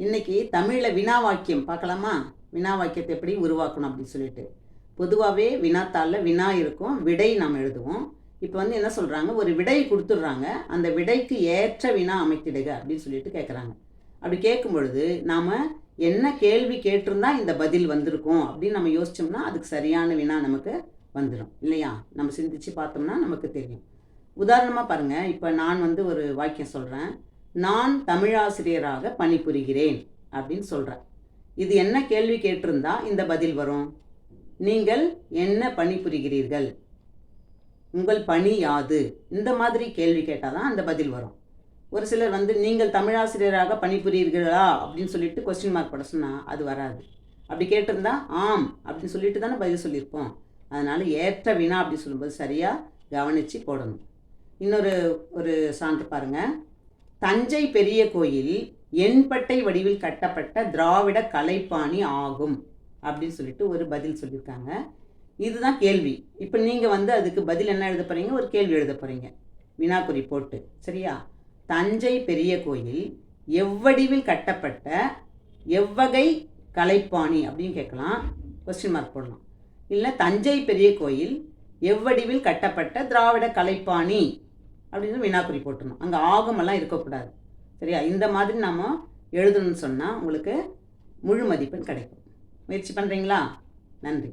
இன்னைக்கு தமிழில் வினா வாக்கியம் பார்க்கலாமா? வினா வாக்கியத்தை எப்படி உருவாக்கணும் அப்படின்னு சொல்லிட்டு. பொதுவாகவே வினாத்தாளில் வினா இருக்கும், விடை நாம் எழுதுவோம். இப்போ வந்து என்ன சொல்கிறாங்க, ஒரு விடை கொடுத்துட்றாங்க, அந்த விடைக்கு ஏற்ற வினா அமைத்திடுக அப்படின்னு சொல்லிட்டு கேட்குறாங்க. அப்படி கேட்கும் பொழுது நாம் என்ன கேள்வி கேட்டிருந்தா இந்த பதில் வந்திருக்கும் அப்படின்னு நம்ம யோசிச்சோம்னா அதுக்கு சரியான வினா நமக்கு வந்துடும் இல்லையா? நம்ம சிந்திச்சு பார்த்தோம்னா நமக்கு தெரியும். உதாரணமாக பாருங்கள், இப்போ நான் வந்து ஒரு வாக்கியம் சொல்கிறேன். நான் தமிழாசிரியராக பணிபுரிகிறேன் அப்படின்னு சொல்கிறேன். இது என்ன கேள்வி கேட்டிருந்தா இந்த பதில் வரும்? நீங்கள் என்ன பணிபுரிகிறீர்கள், உங்கள் பணி யாது, இந்த மாதிரி கேள்வி கேட்டால் தான் அந்த பதில் வரும். ஒரு சிலர் வந்து நீங்கள் தமிழாசிரியராக பணிபுரிகிறீர்களா அப்படின்னு சொல்லிட்டு கொஸ்டின் மார்க் போட சொன்னால் அது வராது. அப்படி கேட்டிருந்தா ஆம் அப்படின்னு சொல்லிட்டு தானே பதில் சொல்லியிருப்போம். அதனால் ஏற்ற வினா அப்படி சொல்லும்போது சரியாக கவனித்து போடணும். இன்னொரு சான்று பாருங்கள். தஞ்சை பெரிய கோயில் எண்பட்டை வடிவில் கட்டப்பட்ட திராவிட கலைப்பாணி ஆகும் அப்படின்னு சொல்லிட்டு ஒரு பதில் சொல்லியிருக்காங்க. இதுதான் கேள்வி. இப்போ நீங்கள் வந்து அதுக்கு பதில் என்ன எழுத போகிறீங்க? ஒரு கேள்வி எழுத போகிறீங்க, வினாக்குறி போட்டு. சரியா? தஞ்சை பெரிய கோயில் எவ்வடிவில் கட்டப்பட்ட எவ்வகை கலைப்பாணி அப்படின்னு கேட்கலாம், கொஸ்டின் மார்க் போடலாம். இல்லை தஞ்சை பெரிய கோயில் எவ்வடிவில் கட்டப்பட்ட திராவிட கலைப்பாணி அப்படின்னு வினாக்குறி போட்டுடணும். அங்கே ஆகமெல்லாம் இருக்கக்கூடாது. சரியா? இந்த மாதிரி நாம் எழுதணும்னு சொன்னால் உங்களுக்கு முழு மதிப்பெண் கிடைக்கும். முயற்சி பண்ணுறீங்களா? நன்றி.